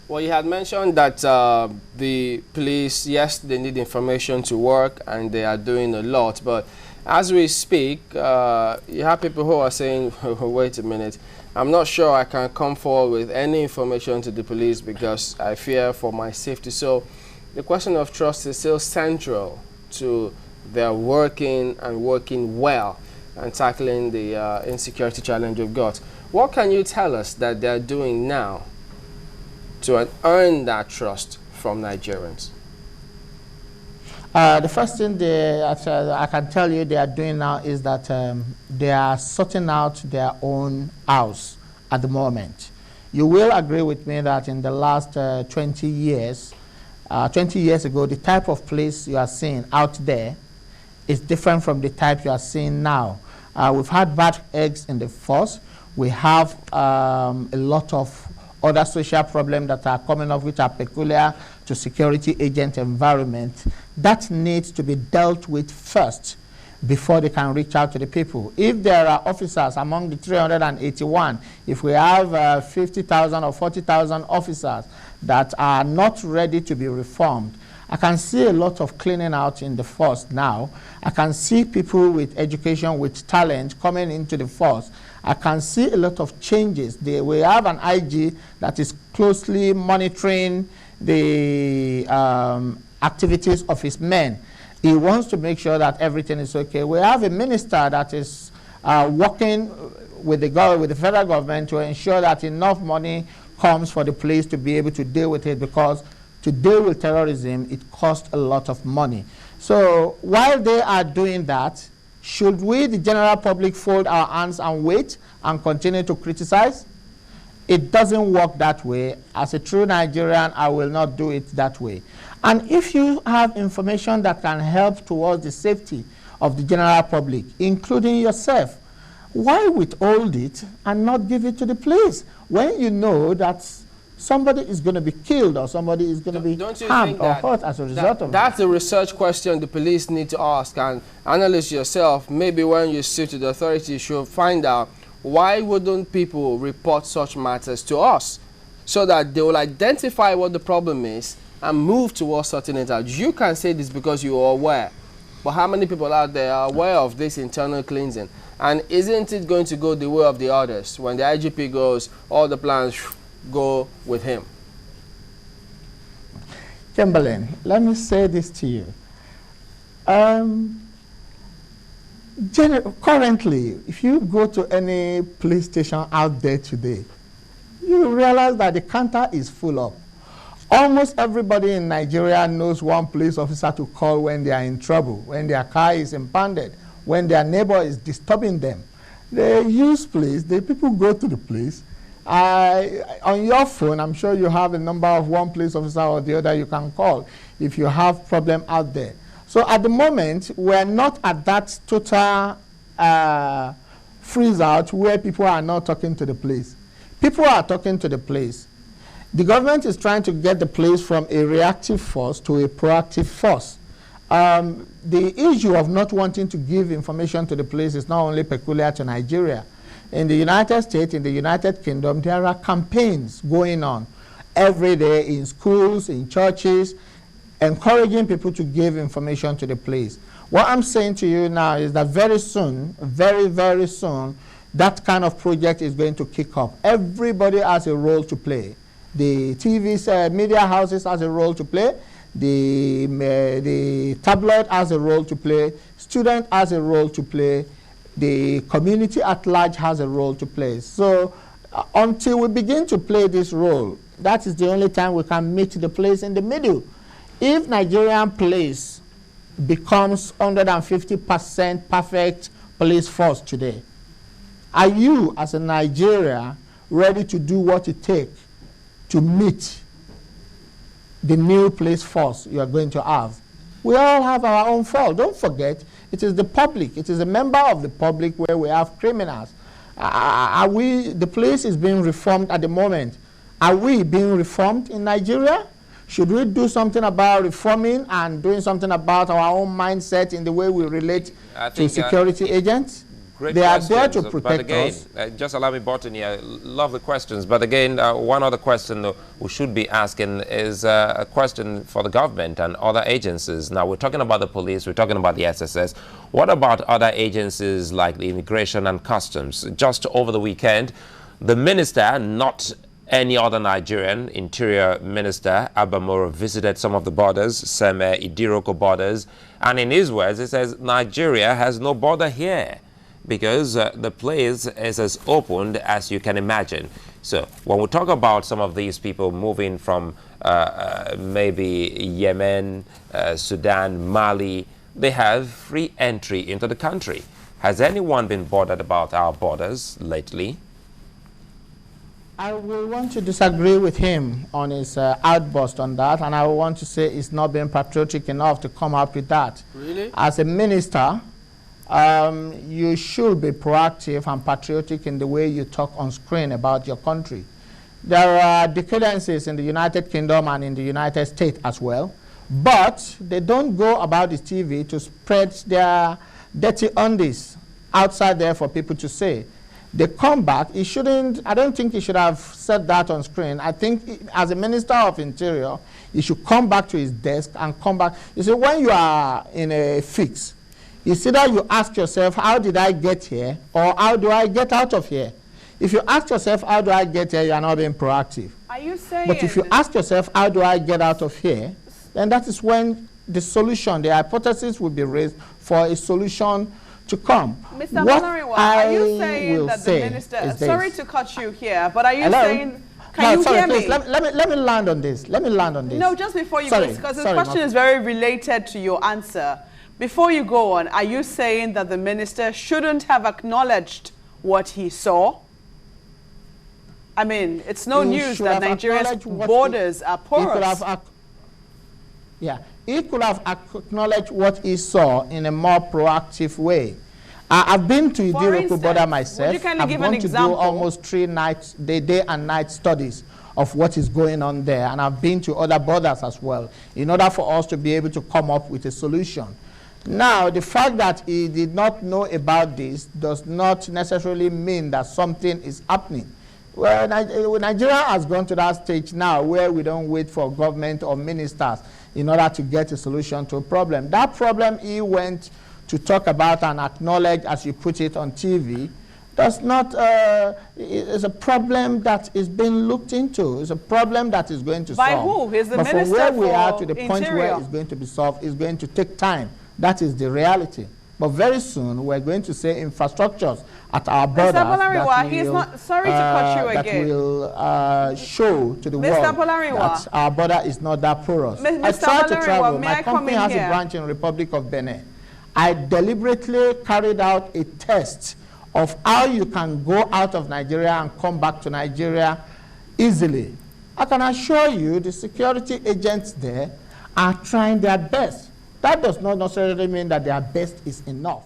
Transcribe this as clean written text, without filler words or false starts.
Well, you had mentioned that the police, yes, they need information to work and they are doing a lot. But as we speak, you have people who are saying, wait a minute, I'm not sure I can come forward with any information to the police because I fear for my safety. So the question of trust is still central to their working and working well and tackling the insecurity challenge we've got. What can you tell us that they're doing now to earn that trust from Nigerians? The first thing I can tell you they are doing now is that they are sorting out their own house at the moment. You will agree with me that in the last 20 years ago, the type of police you are seeing out there is different from the type you are seeing now. We've had bad eggs in the force. We have a lot of other social problems that are coming up which are peculiar to security agent environment. That needs to be dealt with first before they can reach out to the people. If there are officers among the 381, if we have 50,000 or 40,000 officers that are not ready to be reformed, I can see a lot of cleaning out in the force now. I can see people with education, with talent coming into the force. I can see a lot of changes. We have an IG that is closely monitoring the activities of his men. He wants to make sure that everything is okay. We have a minister that is working with the federal government to ensure that enough money comes for the police to be able to deal with it, because to deal with terrorism, it costs a lot of money. So while they are doing that, should we, the general public, fold our hands and wait and continue to criticize? It doesn't work that way. As a true Nigerian, I will not do it that way. And if you have information that can help towards the safety of the general public, including yourself, why withhold it and not give it to the police when you know that somebody is going to be killed or somebody is going to be harmed or hurt as a result of that's a research question the police need to ask, and analyst yourself, maybe when you sit to the authority, you should find out why wouldn't people report such matters to us so that they will identify what the problem is and move towards sorting it out. You can say this because you are aware, but how many people out there are aware of this internal cleansing? And isn't it going to go the way of the others? When the IGP goes, all the plans go with him. Chamberlain, let me say this to you. Currently, if you go to any police station out there today, you realize that the counter is full up. Almost everybody in Nigeria knows one police officer to call when they are in trouble, when their car is impounded, when their neighbor is disturbing them. They use police, the people go to the police. On your phone, I'm sure you have a number of one police officer or the other you can call if you have problem out there. So at the moment, we're not at that total freeze out where people are not talking to the police. People are talking to the police. The government is trying to get the police from a reactive force to a proactive force. The issue of not wanting to give information to the police is not only peculiar to Nigeria. In the United States, in the United Kingdom, there are campaigns going on every day in schools, in churches, encouraging people to give information to the police. What I'm saying to you now is that very soon, very, very soon, that kind of project is going to kick off. Everybody has a role to play. The TV media houses has a role to play. The tabloid has a role to play. Student has a role to play. The community at large has a role to play. So until we begin to play this role, that is the only time we can meet the police in the middle. If Nigerian police becomes 150% perfect police force today, are you as a Nigeria ready to do what it takes to meet the new police force you are going to have? We all have our own fault. Don't forget, it is the public. It is a member of the public where we have criminals. The police is being reformed at the moment. Are we being reformed in Nigeria? Should we do something about reforming and doing something about our own mindset in the way we relate to security agents? Great they are there questions, to protect but again, us. just allow me, Barton, here. Love the questions, but again, one other question we should be asking is a question for the government and other agencies. Now, we're talking about the police, we're talking about the SSS. What about other agencies like the Immigration and Customs? Just over the weekend, the minister, not any other Nigerian, Interior Minister Abamoro, visited some of the borders, some Idiroko borders, and in his words, he says Nigeria has no border here, because the place is as open as you can imagine. So when we talk about some of these people moving from maybe Yemen, Sudan, Mali, they have free entry into the country. Has anyone been bothered about our borders lately? I will want to disagree with him on his outburst on that, and I will want to say he's not being patriotic enough to come up with that. Really? As a minister, you should be proactive and patriotic in the way you talk on screen about your country. There are decadences in the United Kingdom and in the United States as well, but they don't go about the TV to spread their dirty undies outside there for people to see. They come back. He shouldn't, I don't think he should have said that on screen. I think as a Minister of Interior, he should come back to his desk and come back. You see, when you are in a fix, it's either you ask yourself, how did I get here, or how do I get out of here? If you ask yourself, how do I get here, you are not being proactive. Are you saying? But if you ask yourself, how do I get out of here, then that is when the solution, the hypothesis will be raised for a solution to come. Mr. Malariwa, are you saying that the minister, sorry to cut you here, but are you saying, can you hear me? Let me land on this. Let me land on this. No, just before you go, because this question is very related to your answer. Before you go on, are you saying that the minister shouldn't have acknowledged what he saw? I mean, it's no news that Nigeria's borders are porous. He could have acknowledged what he saw in a more proactive way. I've been to Idiroko border myself. I've gone to do almost 3 nights, day and night studies of what is going on there. And I've been to other borders as well, in order for us to be able to come up with a solution. Now, the fact that he did not know about this does not necessarily mean that something is happening. Well, Nigeria has gone to that stage now where we don't wait for government or ministers in order to get a solution to a problem. That problem he went to talk about and acknowledge, as you put it on TV, does not, is a problem that is being looked into. It's a problem that is going to solve. By who? He's the but minister from where we are to the Interior. point where it's going to be solved is going to take time. That is the reality. But very soon, we're going to see infrastructures at our borders that will show to the world that our border is not that porous. I try to travel. My company has a branch in the Republic of Benin. I deliberately carried out a test of how you can go out of Nigeria and come back to Nigeria easily. I can assure you the security agents there are trying their best. That does not necessarily mean that their best is enough.